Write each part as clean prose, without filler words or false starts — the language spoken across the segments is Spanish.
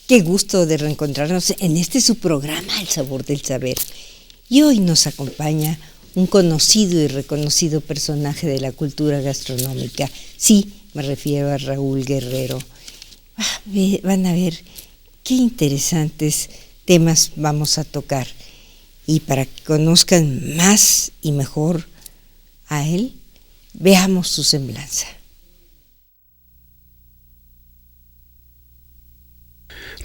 Qué gusto de reencontrarnos en este su programa, El Sabor del Saber. Y hoy nos acompaña un conocido y reconocido personaje de la cultura gastronómica. Sí, me refiero a Raúl Guerrero. Van a ver qué interesantes temas vamos a tocar. Y para que conozcan más y mejor a él, veamos su semblanza.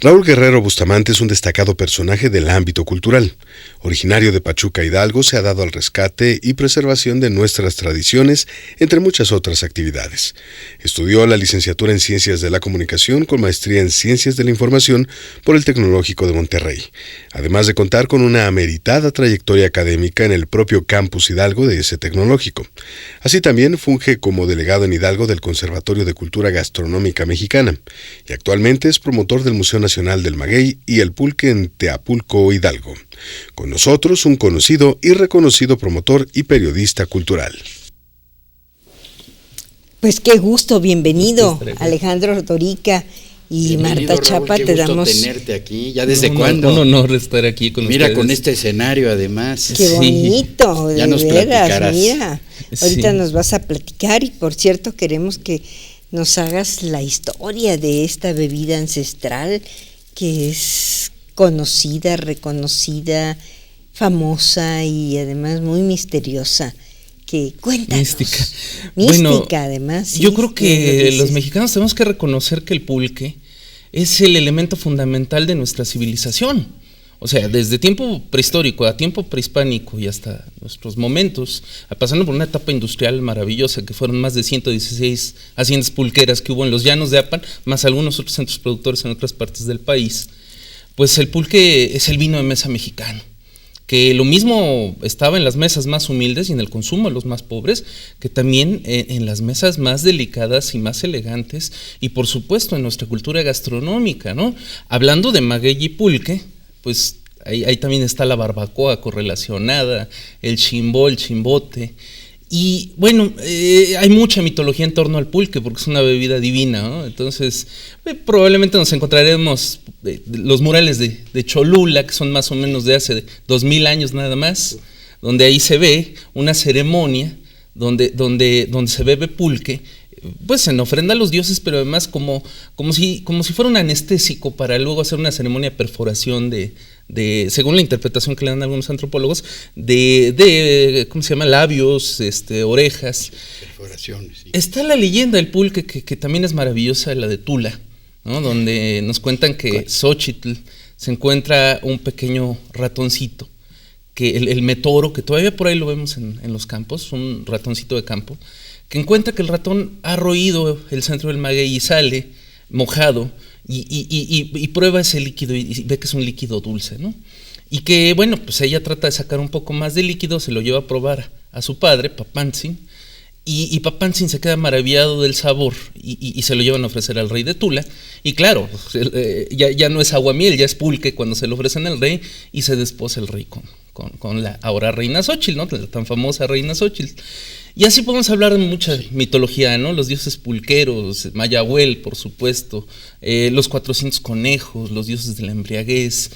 Raúl Guerrero Bustamante es un destacado personaje del ámbito cultural. Originario de Pachuca, Hidalgo, se ha dado al rescate y preservación de nuestras tradiciones, entre muchas otras actividades. Estudió la licenciatura en Ciencias de la Comunicación con maestría en Ciencias de la Información por el Tecnológico de Monterrey, además de contar con una ameritada trayectoria académica en el propio campus Hidalgo de ese tecnológico. Así también funge como delegado en Hidalgo del Conservatorio de Cultura Gastronómica Mexicana y actualmente es promotor del Museo Nacional del Maguey y el Pulque en Teapulco, Hidalgo. Con nosotros, un conocido y reconocido promotor y periodista cultural. Pues qué gusto, bienvenido, Alejandro Dorica y Marta Chapa. Raúl, te damos tenerte aquí. ¿Ya desde cuándo? Un honor estar aquí con ustedes. Mira, con este escenario además. Qué bonito, ya de nos veras, platicarás. mira. Ahorita nos vas a platicar y por cierto queremos que nos hagas la historia de esta bebida ancestral que es conocida, reconocida, famosa y además muy misteriosa. Que cuéntanos. Mística. Bueno, además. Sí, yo creo que los mexicanos tenemos que reconocer que el pulque es el elemento fundamental de nuestra civilización. O sea, desde tiempo prehistórico a tiempo prehispánico y hasta nuestros momentos, pasando por una etapa industrial maravillosa que fueron más de 116 haciendas pulqueras que hubo en los llanos de Apan, más algunos otros centros productores en otras partes del país, pues el pulque es el vino de mesa mexicano, que lo mismo estaba en las mesas más humildes y en el consumo de los más pobres, que también en las mesas más delicadas y más elegantes, y por supuesto en nuestra cultura gastronómica, ¿no? Hablando de maguey y pulque, pues ahí también está la barbacoa correlacionada, el chimbó, el chimbote. Y bueno, hay mucha mitología en torno al pulque porque es una bebida divina, ¿no? Entonces, probablemente nos encontraremos los murales de Cholula, que son más o menos de hace 2000 años nada más, donde ahí se ve una ceremonia donde se bebe pulque, pues en ofrenda a los dioses, pero además como si fuera un anestésico para luego hacer una ceremonia de perforación de según la interpretación que le dan algunos antropólogos, de ¿cómo se llama? Labios, orejas. Perforaciones, sí. Está la leyenda del pulque que también es maravillosa, la de Tula, ¿no? Donde nos cuentan que Xóchitl se encuentra un pequeño ratoncito, que el metoro, que todavía por ahí lo vemos en los campos, un ratoncito de campo, que encuentra que el ratón ha roído el centro del maguey y sale mojado y prueba ese líquido y ve que es un líquido dulce, ¿no? Y que, bueno, pues ella trata de sacar un poco más de líquido, se lo lleva a probar a su padre, Papantzin, y Papantzin se queda maravillado del sabor y se lo llevan a ofrecer al rey de Tula. Y claro, ya no es aguamiel, ya es pulque cuando se lo ofrecen al rey y se desposa el rey con la ahora reina Xóchitl, ¿no? La tan famosa reina Xóchitl. Y así podemos hablar de mucha mitología, ¿no? Los dioses pulqueros, Mayahuel, por supuesto, los 400 conejos, los dioses de la embriaguez.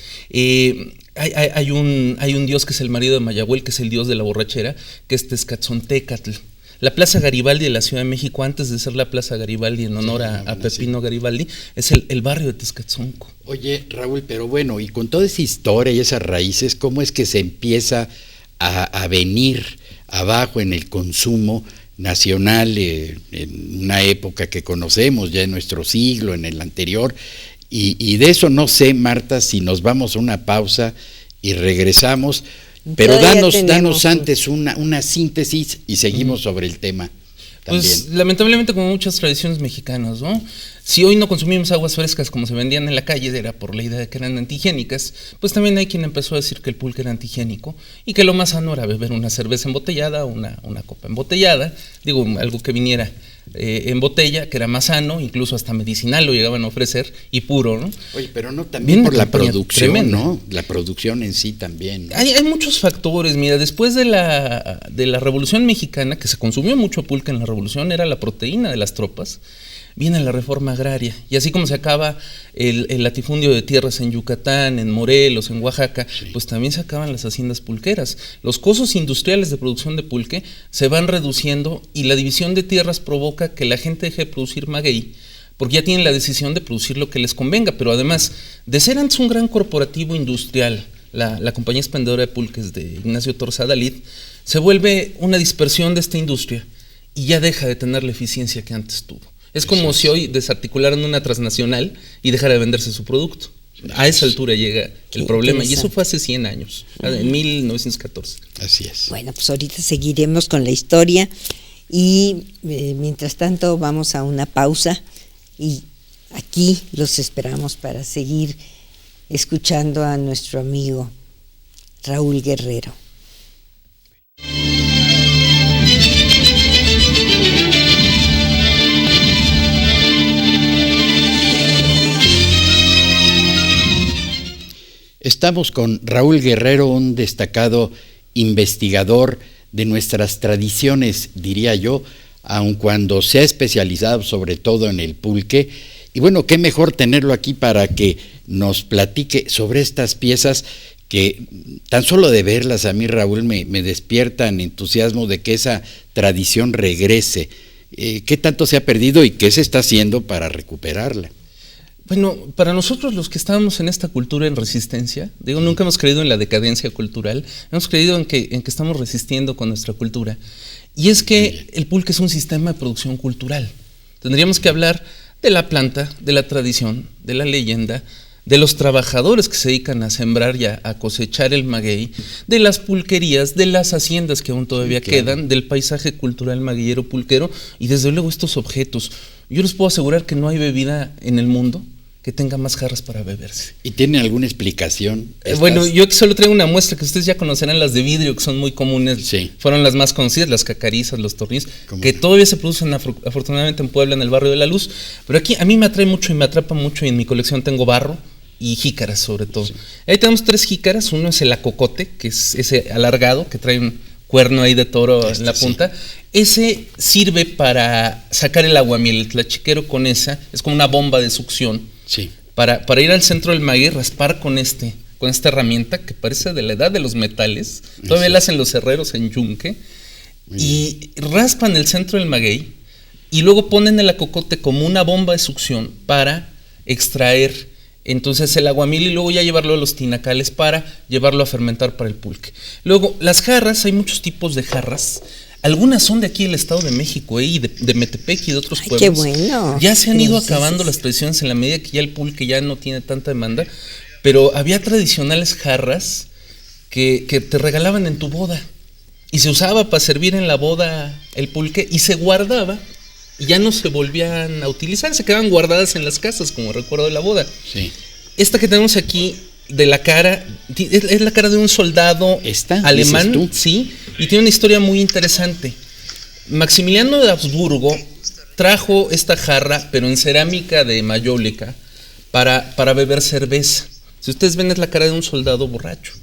Hay un dios que es el marido de Mayahuel, que es el dios de la borrachera, que es Tezcatzontecatl. La Plaza Garibaldi de la Ciudad de México, antes de ser la Plaza Garibaldi en honor a Pepino Garibaldi, es el barrio de Tezcatzonco. Oye, Raúl, pero bueno, y con toda esa historia y esas raíces, ¿cómo es que se empieza a venir abajo en el consumo nacional en una época que conocemos ya en nuestro siglo, en el anterior? Y de eso no sé, Marta, si nos vamos a una pausa y regresamos. Pero danos antes una síntesis y seguimos sobre el tema también. Pues lamentablemente, como muchas tradiciones mexicanas, ¿no? Si hoy no consumimos aguas frescas como se vendían en la calle, era por la idea de que eran antihigiénicas, pues también hay quien empezó a decir que el pulque era antihigiénico y que lo más sano era beber una cerveza embotellada, una copa embotellada, digo, algo que viniera en botella, que era más sano, incluso hasta medicinal lo llegaban a ofrecer, y puro, ¿no? Oye, pero no también por la producción, tremenda, ¿no? La producción en sí también, ¿no? Hay muchos factores, mira, después de la Revolución Mexicana, que se consumió mucho pulque en la Revolución, era la proteína de las tropas. viene la reforma agraria. Y así como se acaba el latifundio de tierras en Yucatán, en Morelos, en Oaxaca, pues también se acaban las haciendas pulqueras. Los costos industriales de producción de pulque se van reduciendo y la división de tierras provoca que la gente deje de producir maguey, porque ya tienen la decisión de producir lo que les convenga. Pero además, de ser antes un gran corporativo industrial, la compañía expendedora de pulques de Ignacio Torza Dalid, se vuelve una dispersión de esta industria y ya deja de tener la eficiencia que antes tuvo. Es como si hoy desarticularan una transnacional y dejara de venderse su producto. A esa altura llega el problema, y eso fue hace 100 años, en 1914. Así es. Bueno, pues ahorita seguiremos con la historia y mientras tanto vamos a una pausa y aquí los esperamos para seguir escuchando a nuestro amigo Raúl Guerrero. Estamos con Raúl Guerrero, un destacado investigador de nuestras tradiciones, diría yo, aun cuando se ha especializado sobre todo en el pulque. Y bueno, qué mejor tenerlo aquí para que nos platique sobre estas piezas que tan solo de verlas a mí, Raúl, me despiertan entusiasmo de que esa tradición regrese. ¿Qué tanto se ha perdido y qué se está haciendo para recuperarla? Bueno, para nosotros los que estábamos en esta cultura en resistencia, digo, nunca hemos creído en la decadencia cultural, hemos creído en que estamos resistiendo con nuestra cultura. Y es que el pulque es un sistema de producción cultural. Tendríamos que hablar de la planta, de la tradición, de la leyenda, de los trabajadores que se dedican a sembrar y a cosechar el maguey, de las pulquerías, de las haciendas que aún todavía quedan, del paisaje cultural magueyero pulquero y desde luego estos objetos. Yo les puedo asegurar que no hay bebida en el mundo que tenga más jarras para beberse. ¿Y tienen alguna explicación? Bueno, yo aquí solo traigo una muestra que ustedes ya conocerán, las de vidrio, que son muy comunes. Sí. Fueron las más conocidas, las cacarizas, los tornillos, que todavía se producen afortunadamente en Puebla, en el barrio de la Luz. Pero aquí a mí me atrae mucho y me atrapa mucho, y en mi colección tengo barro y jícaras sobre todo. Sí. Ahí tenemos 3 jícaras. Uno es el acocote, que es ese alargado, que trae un cuerno ahí de toro en la punta. Sí. Ese sirve para sacar el aguamiel. El tlachiquero con esa es como una bomba de succión. Sí. Para ir al centro del maguey, raspar con esta herramienta que parece de la edad de los metales. Todavía la hacen los herreros en yunque. Y raspan el centro del maguey y luego ponen el acocote como una bomba de succión para extraer entonces el aguamiel y luego ya llevarlo a los tinacales para llevarlo a fermentar para el pulque. Luego, las jarras, hay muchos tipos de jarras. Algunas son de aquí del Estado de México y de Metepec y de otros pueblos. ¡Qué bueno! Ya se han ido acabando las tradiciones en la medida que ya el pulque ya no tiene tanta demanda, pero había tradicionales jarras que te regalaban en tu boda y se usaba para servir en la boda el pulque y se guardaba y ya no se volvían a utilizar, se quedaban guardadas en las casas como recuerdo de la boda. Sí. Esta que tenemos aquí de la cara, es la cara de un soldado alemán, sí, y tiene una historia muy interesante. Maximiliano de Habsburgo trajo esta jarra, pero en cerámica de mayólica, para beber cerveza. Si ustedes ven, es la cara de un soldado borracho.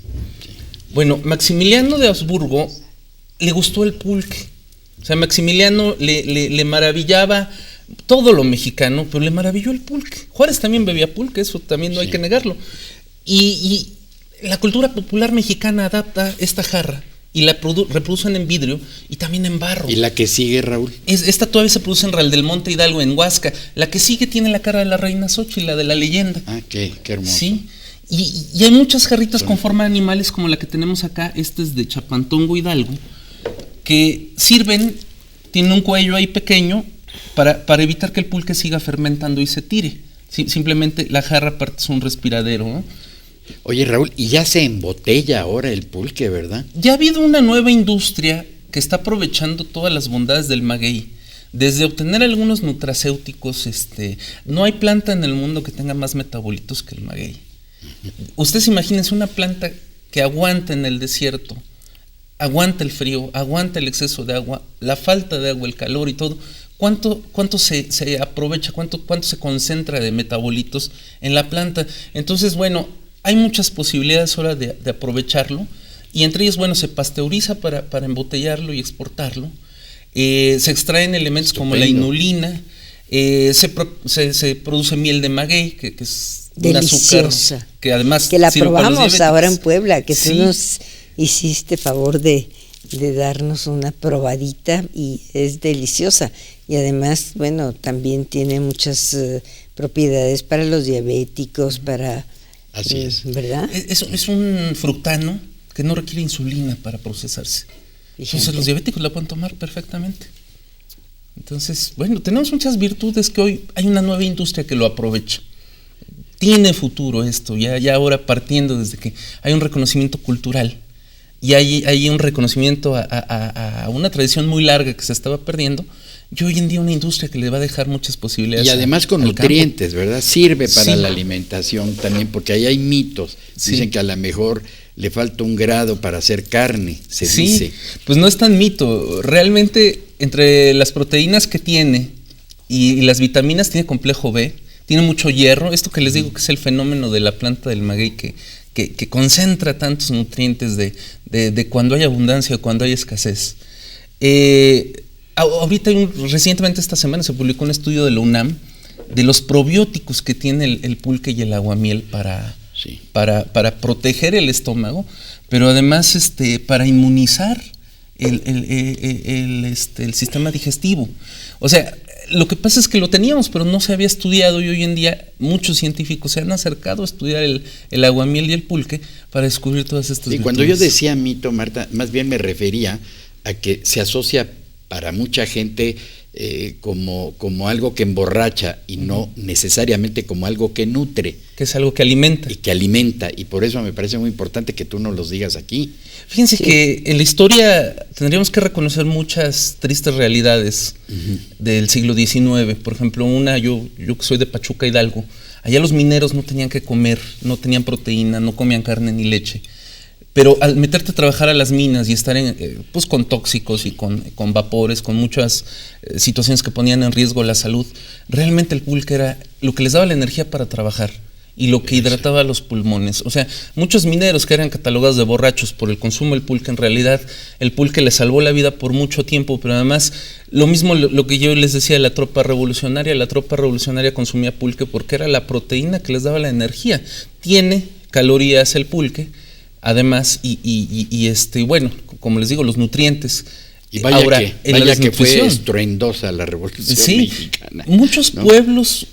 Bueno, Maximiliano de Habsburgo le gustó el pulque. O sea, Maximiliano le maravillaba todo lo mexicano, pero le maravilló el pulque. Juárez también bebía pulque, eso también no hay que negarlo. Y la cultura popular mexicana adapta esta jarra y la reproducen en vidrio y también en barro. ¿Y la que sigue, Raúl? Esta todavía se produce en Real del Monte Hidalgo, en Huasca. La que sigue tiene la cara de la reina Xóchitl, la de la leyenda. Ah, qué hermoso. Sí, y hay muchas jarritas con forma de animales como la que tenemos acá. Esta es de Chapantongo Hidalgo, que sirven, tiene un cuello ahí pequeño para evitar que el pulque siga fermentando y se tire. Simplemente la jarra aparte es un respiradero, ¿no? Oye, Raúl, y ya se embotella ahora el pulque, ¿verdad? Ya ha habido una nueva industria que está aprovechando todas las bondades del maguey, desde obtener algunos nutracéuticos. No hay planta en el mundo que tenga más metabolitos que el maguey. Ustedes imagínense una planta que aguanta en el desierto, aguanta el frío, aguanta el exceso de agua, la falta de agua, el calor y todo. ¿Cuánto se aprovecha, cuánto se concentra de metabolitos en la planta? Entonces, bueno, hay muchas posibilidades ahora de aprovecharlo, y entre ellas, bueno, se pasteuriza para embotellarlo y exportarlo. Se extraen elementos como la inulina, Se produce miel de maguey, que es deliciosa, un azúcar que además que la sirve para los probamos diabéticos. ahora en Puebla, que Sí. tú nos hiciste favor de darnos una probadita y es deliciosa. Y además, bueno, también tiene muchas propiedades para los diabéticos, para... Así es. ¿Verdad? Es un fructano que no requiere insulina para procesarse. Entonces Fíjate. los diabéticos la pueden tomar perfectamente. Entonces, bueno, tenemos muchas virtudes que hoy hay una nueva industria que lo aprovecha. Tiene futuro esto, ya ahora partiendo desde que hay un reconocimiento cultural y hay un reconocimiento a una tradición muy larga que se estaba perdiendo, y hoy en día una industria que le va a dejar muchas posibilidades. Y además con al nutrientes, ¿verdad? Sirve para Sí. la alimentación también, porque ahí hay mitos. Sí. Dicen que a lo mejor le falta un grado para hacer carne, se Sí, dice. pues no es tan mito. Realmente, entre las proteínas que tiene y las vitaminas, tiene complejo B, tiene mucho hierro. Esto que les digo que es el fenómeno de la planta del maguey que concentra tantos nutrientes de cuando hay abundancia o cuando hay escasez. Ahorita, recientemente esta semana se publicó un estudio de la UNAM de los probióticos que tiene el pulque y el aguamiel Sí. para proteger el estómago, pero además para inmunizar el sistema digestivo. O sea, lo que pasa es que lo teníamos, pero no se había estudiado, y hoy en día muchos científicos se han acercado a estudiar el aguamiel y el pulque para descubrir todas estas Y virtudes. cuando yo decía mito, Marta, más bien me refería a que se asocia para mucha gente como algo que emborracha y no necesariamente como algo que nutre que es algo que alimenta. y que alimenta, y por eso me parece muy importante que tú nos los digas aquí. Fíjense que en la historia tendríamos que reconocer muchas tristes realidades del siglo XIX. Por ejemplo, yo que soy de Pachuca, Hidalgo, allá los mineros no tenían que comer, no tenían proteína, no comían carne ni leche. Pero al meterte a trabajar a las minas y estar pues con tóxicos y con vapores, con muchas situaciones que ponían en riesgo la salud, realmente el pulque era lo que les daba la energía para trabajar y lo que hidrataba los pulmones. O sea, muchos mineros que eran catalogados de borrachos por el consumo del pulque, en realidad el pulque les salvó la vida por mucho tiempo, pero además lo mismo lo que yo les decía de la tropa revolucionaria consumía pulque porque era la proteína que les daba la energía. Tiene calorías el pulque, además, bueno, como les digo, los nutrientes. Y vaya ahora, que en la fue desnutrición, estruendosa la Revolución sí, Mexicana. muchos ¿no? pueblos